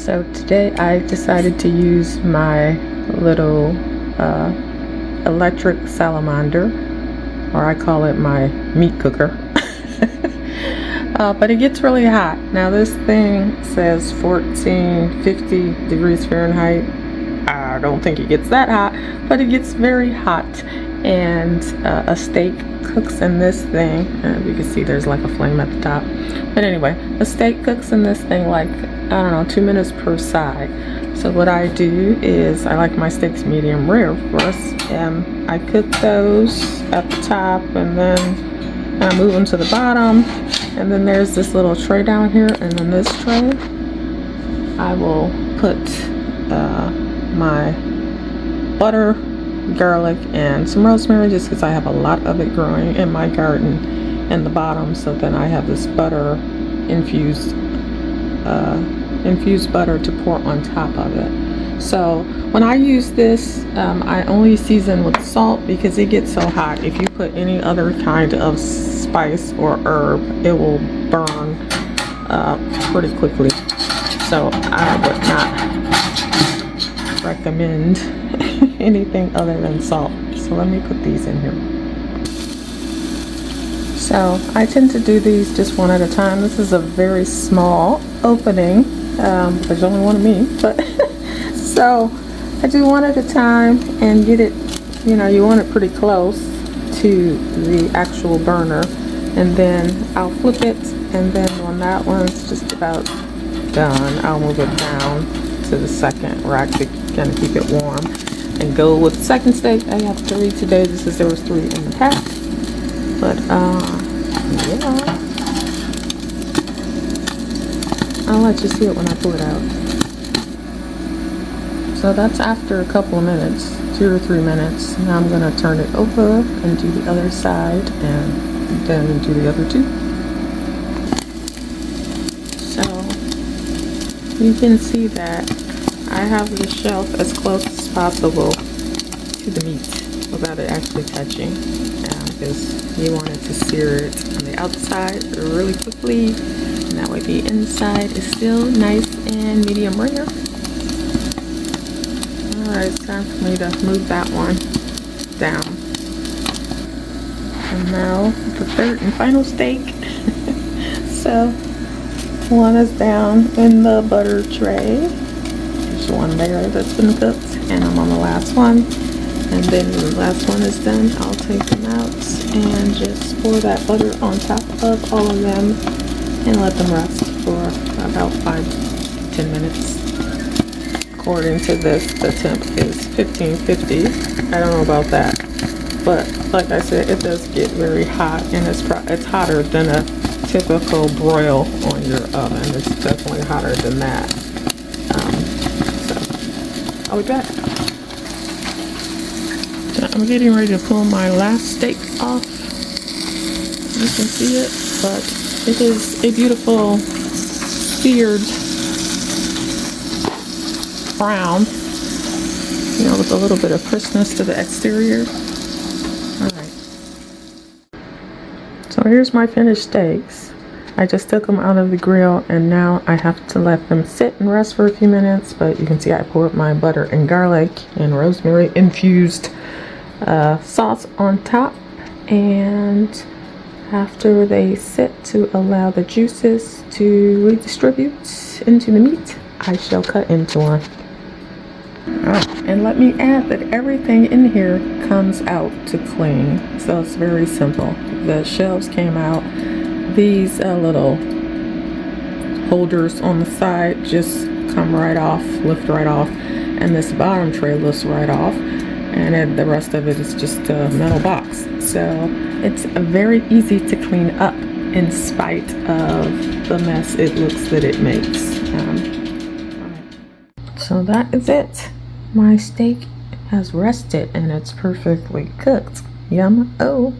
So today I decided to use my little electric salamander, or I call it my meat cooker. But it gets really hot. Now this thing says 1450 degrees Fahrenheit. I don't think it gets that hot, but it gets very hot. And a steak cooks in this thing. You can see there's like a flame at the top. But anyway, a steak cooks in this thing like, I don't know, 2 minutes per side. So what I do is I like my steaks medium rare first. I cook those at the top, and then I move them to the bottom. And then there's this little tray down here, and in this tray I will put my butter, garlic, and some rosemary, just because I have a lot of it growing in my garden in the bottom. So then I have this butter infused butter to pour on top of it. So when I use this, I only season with salt because it gets so hot. If you put any other kind of spice or herb, it will burn pretty quickly. So I would not recommend anything other than salt. So let me put these in here. So I tend to do these just one at a time. This is a very small opening. There's only one of me, but so I do one at a time and get it, you want it pretty close to the actual burner, and then I'll flip it, and then when that one's just about done, I'll move it down to the second rack to kind of keep it warm and go with the second steak. I have 3 today. There was 3 in the pack, but yeah, I'll let you see it when I pull it out. So that's after a couple of minutes, 2 or 3 minutes. Now I'm gonna turn it over and do the other side, and then do the other 2. So you can see that I have the shelf as close as possible to the meat without it actually touching, because you want it to sear it on the outside really quickly, and that way the inside is still nice and medium rare. Alright, it's time for me to move that one down. And now the third and final steak. So one is down in the butter tray. There's one there that's been cooked, and I'm on the last one. And then when the last one is done, I'll take them out and just pour that butter on top of all of them and let them rest for about 5 to 10 minutes. According to this, the temp is 1550. I don't know about that, but like I said, it does get very hot, and it's hotter than a typical broil on your oven. It's definitely hotter than that. So I'll be back. So I'm getting ready to pull my last steak off. You can see it, but it is a beautiful seared brown, with a little bit of crispness to the exterior. Alright. So here's my finished steaks. I just took them out of the grill, and now I have to let them sit and rest for a few minutes, but you can see I poured my butter and garlic and rosemary infused sauce on top, and after they sit to allow the juices to redistribute into the meat, I shall cut into one. And let me add that everything in here comes out to clean, so it's very simple. The shelves came out. These little holders on the side just come right off, lift right off, and this bottom tray lifts right off, and then the rest of it is just a metal box. So it's very easy to clean up in spite of the mess it looks that it makes. So that is it. My steak has rested and it's perfectly cooked. Yum. Oh.